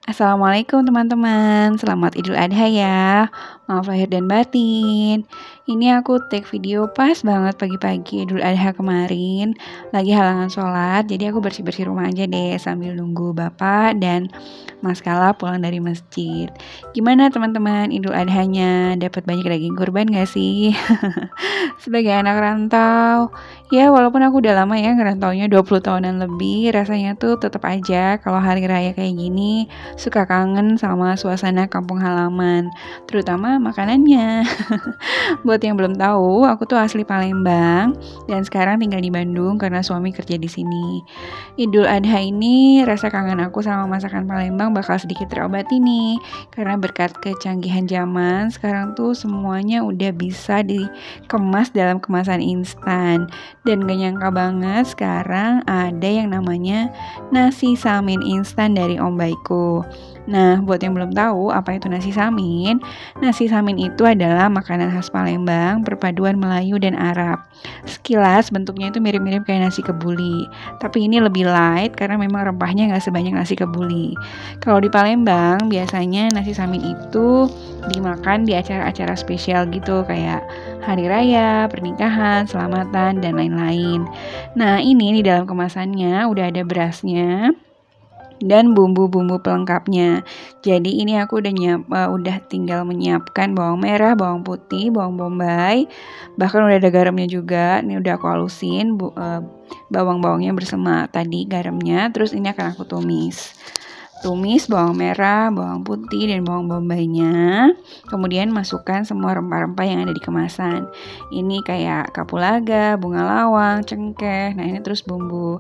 Assalamualaikum teman-teman, selamat Idul Adha ya. Maaf lahir dan batin. Ini aku take video pas banget pagi-pagi Idul Adha kemarin. Lagi halangan sholat, jadi aku bersih-bersih rumah aja deh sambil nunggu bapak dan Mas Kala pulang dari masjid. Gimana teman-teman Idul Adhanya? Dapat banyak daging kurban gak sih? Sebagai anak rantau, ya walaupun aku udah lama ya ngerantaunya 20 tahunan lebih, rasanya tuh tetap aja kalau hari raya kayak gini suka kangen sama suasana kampung halaman, terutama makanannya. Buat yang belum tahu, aku tuh asli Palembang dan sekarang tinggal di Bandung karena suami kerja di sini. Idul Adha ini rasa kangen aku sama masakan Palembang bakal sedikit terobati nih, karena berkat kecanggihan zaman sekarang tuh semuanya udah bisa dikemas dalam kemasan instan. Dan gak nyangka banget sekarang ada yang namanya nasi samin instan dari Om Baiko. Nah, buat yang belum tahu apa itu nasi samin itu adalah makanan khas Palembang, perpaduan Melayu dan Arab. Sekilas bentuknya itu mirip-mirip kayak nasi kebuli, tapi ini lebih light karena memang rempahnya nggak sebanyak nasi kebuli. Kalau di Palembang, biasanya nasi samin itu dimakan di acara-acara spesial gitu, kayak hari raya, pernikahan, selamatan, dan lain-lain. Nah, ini di dalam kemasannya udah ada berasnya dan bumbu-bumbu pelengkapnya. Jadi ini aku udah tinggal menyiapkan bawang merah, bawang putih, bawang bombay, bahkan udah ada garamnya juga. Ini udah aku halusin bawang-bawangnya bersama tadi garamnya. Terus ini akan aku tumis. Tumis bawang merah, bawang putih, dan bawang bombaynya. Kemudian masukkan semua rempah-rempah yang ada di kemasan. Ini kayak kapulaga, bunga lawang, cengkeh. Nah ini terus bumbu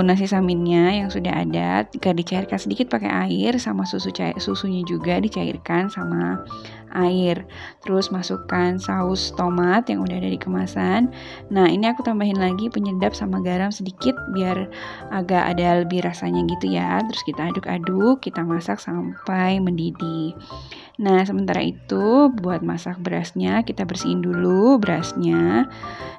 nasi saminnya yang sudah ada, jika dicairkan sedikit pakai air sama susunya juga dicairkan sama air. Terus masukkan saus tomat yang udah ada di kemasan. Nah, ini aku tambahin lagi penyedap sama garam sedikit biar agak ada lebih rasanya gitu ya. Terus kita aduk-aduk, kita masak sampai mendidih. Nah, sementara itu buat masak berasnya, kita bersihin dulu berasnya,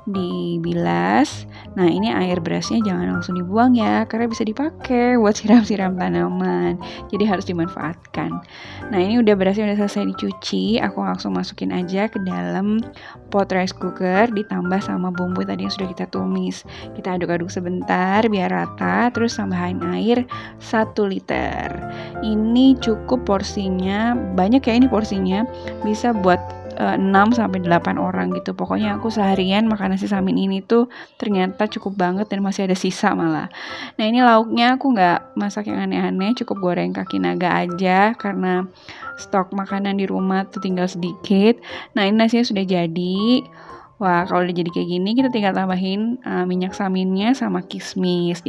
dibilas. Nah, ini air berasnya jangan langsung dibuang ya, karena bisa dipakai buat siram-siram tanaman. Jadi harus dimanfaatkan. Nah, ini udah berasnya udah selesai dicuci, aku langsung masukin aja ke dalam pot rice cooker ditambah sama bumbu tadi yang sudah kita tumis. Kita aduk-aduk sebentar biar rata, terus tambahin air 1 liter. Ini cukup porsinya, banyak ya ini porsinya, bisa buat 6 sampai 8 orang gitu. Pokoknya aku seharian makan nasi samin ini tuh ternyata cukup banget dan masih ada sisa malah. Nah, ini lauknya aku nggak masak yang aneh-aneh, cukup goreng kaki naga aja karena stok makanan di rumah tuh tinggal sedikit. Nah, ini nasinya sudah jadi. Wah, kalau udah jadi kayak gini kita tinggal tambahin minyak saminnya sama kismis.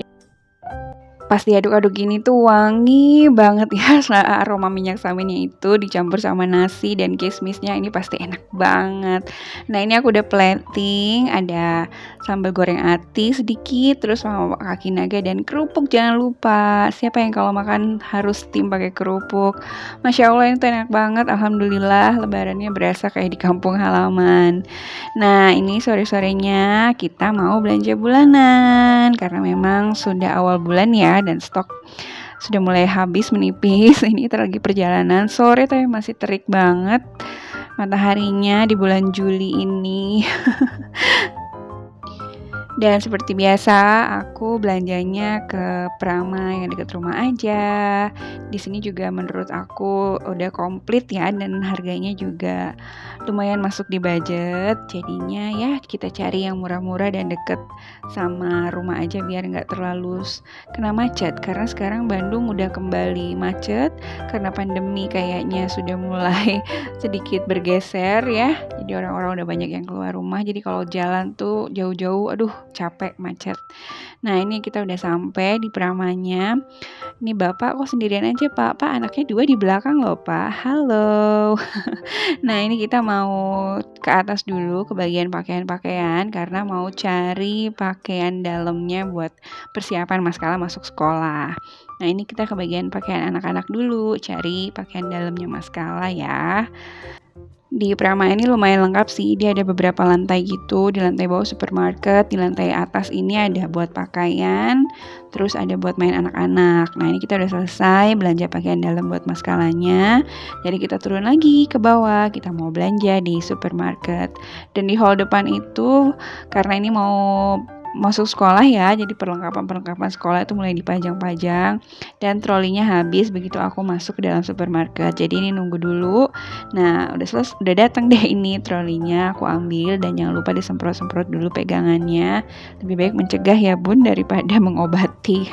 Pas diaduk-aduk gini tuh wangi banget ya aroma minyak saminnya itu dicampur sama nasi dan kismisnya, ini pasti enak banget. Nah, ini aku udah plating, ada sambal goreng ati sedikit, terus sama kaki naga dan kerupuk jangan lupa. Siapa yang kalau makan harus tim pakai kerupuk. Masya Allah, ini tuh enak banget. Alhamdulillah lebarannya berasa kayak di kampung halaman. Nah, ini sore-sorenya kita mau belanja bulanan karena memang sudah awal bulan ya dan stok sudah mulai habis menipis. Ini kita lagi perjalanan sore tapi masih terik banget mataharinya di bulan Juli ini. Dan seperti biasa, aku belanjanya ke Prama yang dekat rumah aja. Di sini juga menurut aku udah komplit ya dan harganya juga lumayan masuk di budget. Jadinya ya kita cari yang murah-murah dan deket sama rumah aja biar nggak terlalu kena macet. Karena sekarang Bandung udah kembali macet karena pandemi kayaknya sudah mulai sedikit bergeser ya. Jadi orang-orang udah banyak yang keluar rumah. Jadi kalau jalan tuh jauh-jauh, aduh capek macet. Nah, ini kita udah sampai di Pramanya. Ini Bapak kok sendirian aja, Pak? Pak, anaknya 2 di belakang loh, Pak. Halo. Nah, ini kita mau ke atas dulu ke bagian pakaian-pakaian karena mau cari pakaian dalamnya buat persiapan Mas Kala masuk sekolah. Nah, ini kita ke bagian pakaian anak-anak dulu, cari pakaian dalamnya Mas Kala ya. Di Prama ini lumayan lengkap sih, dia ada beberapa lantai gitu, di lantai bawah supermarket, di lantai atas ini ada buat pakaian, terus ada buat main anak-anak. Nah ini kita udah selesai belanja pakaian dalam buat maskalanya, jadi kita turun lagi ke bawah, kita mau belanja di supermarket. Dan di hall depan itu, karena ini mau masuk sekolah ya, jadi perlengkapan sekolah itu mulai dipajang-pajang dan trolinya habis begitu aku masuk ke dalam supermarket. Jadi ini nunggu dulu. Nah, udah datang deh ini trolinya, aku ambil dan jangan lupa disemprot-semprot dulu pegangannya. Lebih baik mencegah ya, Bun, daripada mengobati.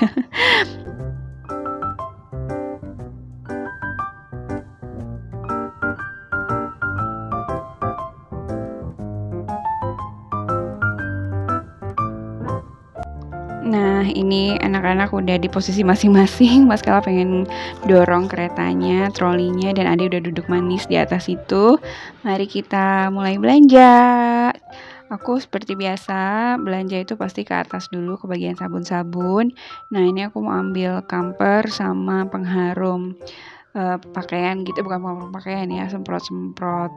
Nah, ini anak-anak udah di posisi masing-masing. Mas Kala pengen dorong keretanya, trolinya, dan Ade udah duduk manis di atas itu. Mari kita mulai belanja. Aku seperti biasa, belanja itu pasti ke atas dulu, ke bagian sabun-sabun. Nah, ini aku mau ambil camper sama pengharum pakaian gitu, bukan pengharum pakaian ya, semprot-semprot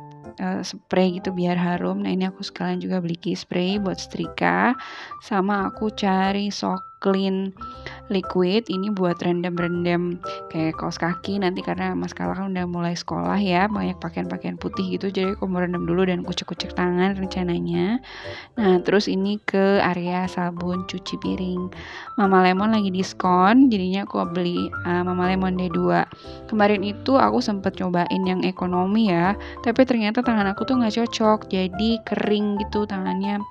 spray gitu biar harum. Nah ini aku sekalian juga beli key spray buat setrika, sama aku cari Soklin liquid ini buat rendam-rendam kayak kaos kaki nanti, karena Mas Kala kan udah mulai sekolah ya, banyak pakaian-pakaian putih gitu, jadi aku mau rendam dulu dan kucek-kucek tangan rencananya. Nah terus ini ke area sabun cuci piring, Mama Lemon lagi diskon, jadinya aku beli Mama Lemon D2. Kemarin itu aku sempet cobain yang ekonomi ya, tapi ternyata tangan aku tuh nggak cocok, jadi kering gitu tangannya,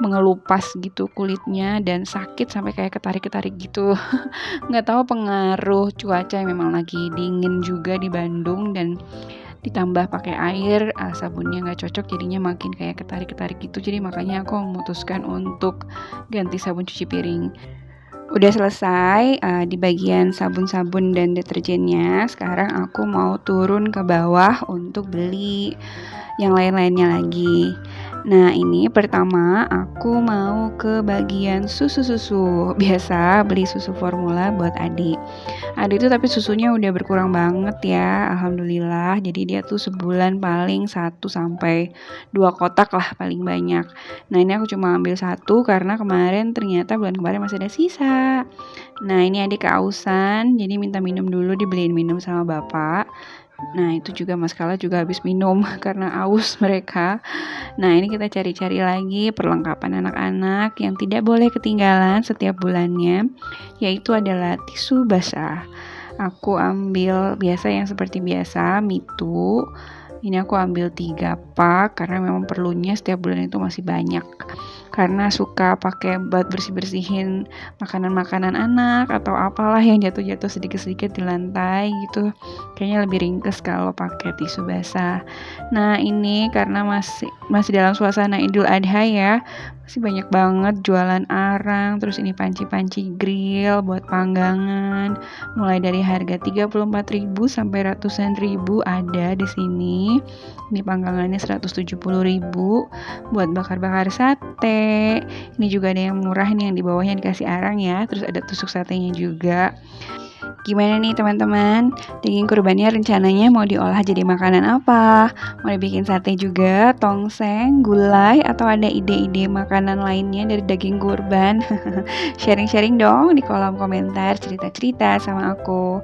mengelupas gitu kulitnya dan sakit sampai kayak ketarik-ketarik gitu. Nggak tahu pengaruh cuaca yang memang lagi dingin juga di Bandung, dan ditambah pakai air, sabunnya nggak cocok, jadinya makin kayak ketarik-ketarik gitu. Jadi makanya aku memutuskan untuk ganti sabun cuci piring. Udah selesai di bagian sabun-sabun dan deterjennya. Sekarang aku mau turun ke bawah untuk beli yang lain-lainnya lagi. Nah ini pertama aku mau ke bagian susu-susu. Biasa beli susu formula buat adik. Adik itu tapi susunya udah berkurang banget ya, alhamdulillah. Jadi dia tuh sebulan paling 1 sampai 2 kotak lah paling banyak. Nah ini aku cuma ambil 1 karena ternyata bulan kemarin masih ada sisa. Nah ini adik keausan, jadi minta minum dulu, dibeliin minum sama bapak. Nah itu juga Mas Kala juga habis minum karena aus mereka. Nah ini kita cari-cari lagi perlengkapan anak-anak yang tidak boleh ketinggalan setiap bulannya, yaitu adalah tisu basah. Aku ambil biasa yang seperti biasa, Mitu. Ini aku ambil 3 pak karena memang perlunya setiap bulan itu masih banyak. Karena suka pakai buat bersih-bersihin makanan-makanan anak atau apalah yang jatuh-jatuh sedikit-sedikit di lantai gitu. Kayaknya lebih ringkes kalau pakai tisu basah. Nah, ini karena masih dalam suasana Idul Adha ya. Masih banyak banget jualan arang, terus ini panci-panci grill buat panggangan. Mulai dari harga 34.000 sampai ratusan ribu ada di sini. Ini panggangannya 170.000 buat bakar-bakar sate. Ini juga ada yang murah nih, yang di bawahnya dikasih arang ya. Terus ada tusuk satenya juga. Gimana nih teman-teman? Daging kurbannya rencananya mau diolah jadi makanan apa? Mau dibikin sate juga, tongseng, gulai, atau ada ide-ide makanan lainnya dari daging kurban? Sharing-sharing dong di kolom komentar, cerita-cerita sama aku.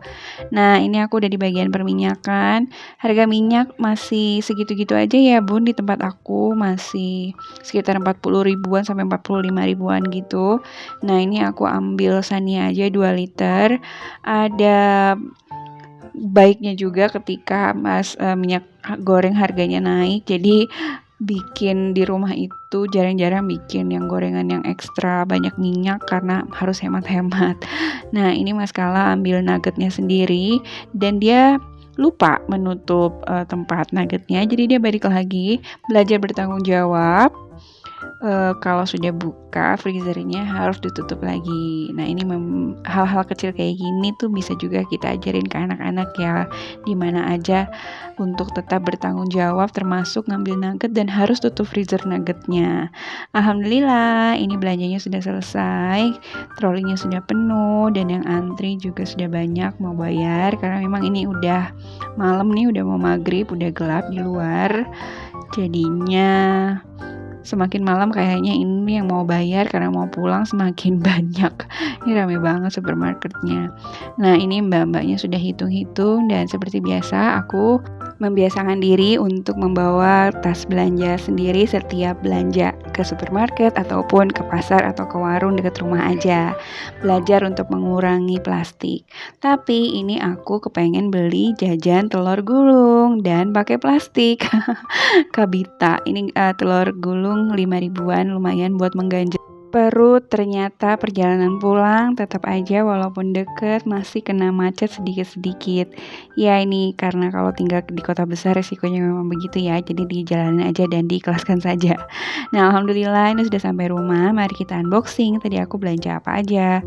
Nah ini aku udah di bagian perminyakan. Harga minyak masih segitu-gitu aja ya Bun, di tempat aku masih sekitar 40 ribuan sampai 45 ribuan gitu. Nah ini aku ambil Sania aja 2 liter. Ada baiknya juga ketika minyak goreng harganya naik, jadi bikin di rumah itu jarang-jarang bikin yang gorengan yang ekstra banyak minyak karena harus hemat-hemat. Nah ini Mas Kala ambil nuggetnya sendiri dan dia lupa menutup tempat nuggetnya, jadi dia balik lagi belajar bertanggung jawab. kalau sudah buka freezernya harus ditutup lagi. Nah ini hal-hal kecil kayak gini tuh bisa juga kita ajarin ke anak-anak ya, dimana aja untuk tetap bertanggung jawab termasuk ngambil nugget dan harus tutup freezer nuggetnya. Alhamdulillah ini belanjanya sudah selesai, trolinya sudah penuh dan yang antri juga sudah banyak mau bayar karena memang ini udah malam nih, udah mau maghrib, udah gelap di luar. Jadinya semakin malam kayaknya ini yang mau bayar karena mau pulang semakin banyak. Ini rame banget supermarketnya. Nah ini mbak-mbaknya sudah hitung-hitung dan seperti biasa aku membiasakan diri untuk membawa tas belanja sendiri setiap belanja ke supermarket ataupun ke pasar atau ke warung dekat rumah aja. Belajar untuk mengurangi plastik. Tapi ini aku kepengen beli jajan telur gulung dan pakai plastik. Kabita ini telur gulung 5 ribuan lumayan buat mengganjal perut. Ternyata perjalanan pulang tetap aja walaupun deket masih kena macet sedikit-sedikit. Ya ini karena kalau tinggal di kota besar resikonya memang begitu ya, jadi dijalanin aja dan diikhlaskan saja. Nah alhamdulillah ini sudah sampai rumah, mari kita unboxing. Tadi aku belanja apa aja.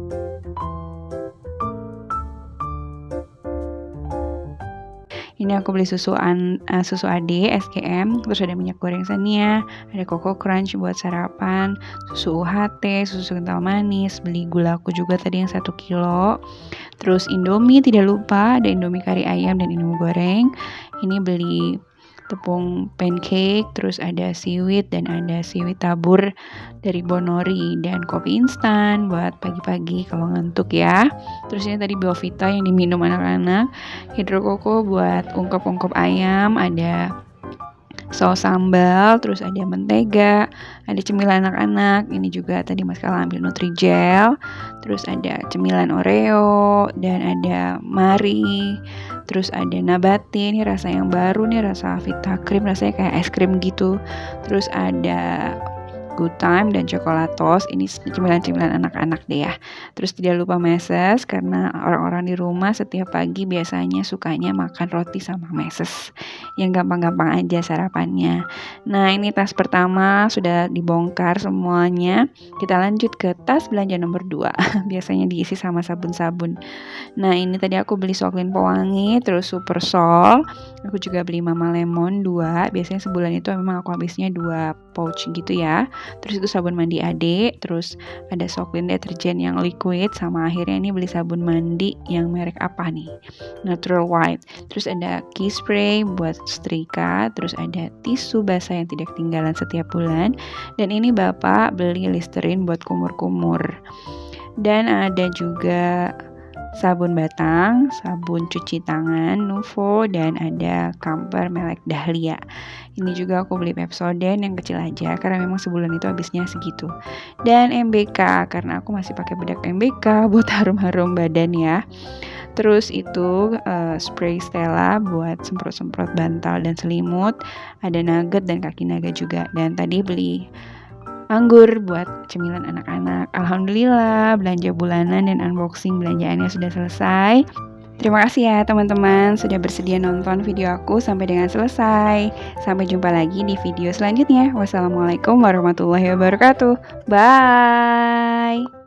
Ini aku beli susu AD SGM, terus ada minyak goreng Xenia, ada Coco Crunch buat sarapan, susu UHT, susu kental manis, beli gulaku juga tadi yang 1 kilo. Terus Indomie tidak lupa, ada Indomie kari ayam dan Indomie goreng. Ini beli tepung pancake, terus ada seaweed dan ada seaweed tabur dari Bonori dan kopi instan buat pagi-pagi kalau ngantuk ya. Terus ini tadi Biovita yang diminum anak-anak, Hydro Koko buat ungkep-ungkep ayam, ada saus sambal, terus ada mentega, ada cemilan anak-anak. Ini juga tadi Mas Kala ambil Nutrijel, terus ada cemilan Oreo dan ada Mari, terus ada Nabati, ini rasa yang baru nih, rasa Vita Cream, rasanya kayak es krim gitu. Terus ada Good Time dan Coklatos, ini cemilan-cemilan anak-anak deh ya. Terus tidak lupa meses karena orang-orang di rumah setiap pagi biasanya sukanya makan roti sama meses yang gampang-gampang aja sarapannya. Nah ini tas pertama sudah dibongkar semuanya. Kita lanjut ke tas belanja nomor 2. Biasanya diisi sama sabun-sabun. Nah ini tadi aku beli Soklin pewangi, terus Super Sol. Aku juga beli Mama Lemon 2. Biasanya sebulan itu memang aku habisnya 2 pouch gitu ya. Terus itu sabun mandi Ade, terus ada Soklin deterjen yang liquid, sama akhirnya ini beli sabun mandi yang merek apa nih, Natural White. Terus ada key spray buat setrika, terus ada tisu basah yang tidak ketinggalan setiap bulan, dan ini bapak beli Listerine buat kumur-kumur. Dan ada juga sabun batang, sabun cuci tangan Nuvo, dan ada Camper merek Dahlia. Ini juga aku beli Pepsodent yang kecil aja karena memang sebulan itu habisnya segitu. Dan MBK karena aku masih pakai bedak MBK buat harum-harum badan ya. Terus itu spray Stella buat semprot-semprot bantal dan selimut. Ada nugget dan kaki naga juga. Dan tadi beli anggur buat cemilan anak-anak. Alhamdulillah belanja bulanan dan unboxing belanjaannya sudah selesai. Terima kasih ya teman-teman sudah bersedia nonton video aku sampai dengan selesai. Sampai jumpa lagi di video selanjutnya. Wassalamualaikum warahmatullahi wabarakatuh. Bye.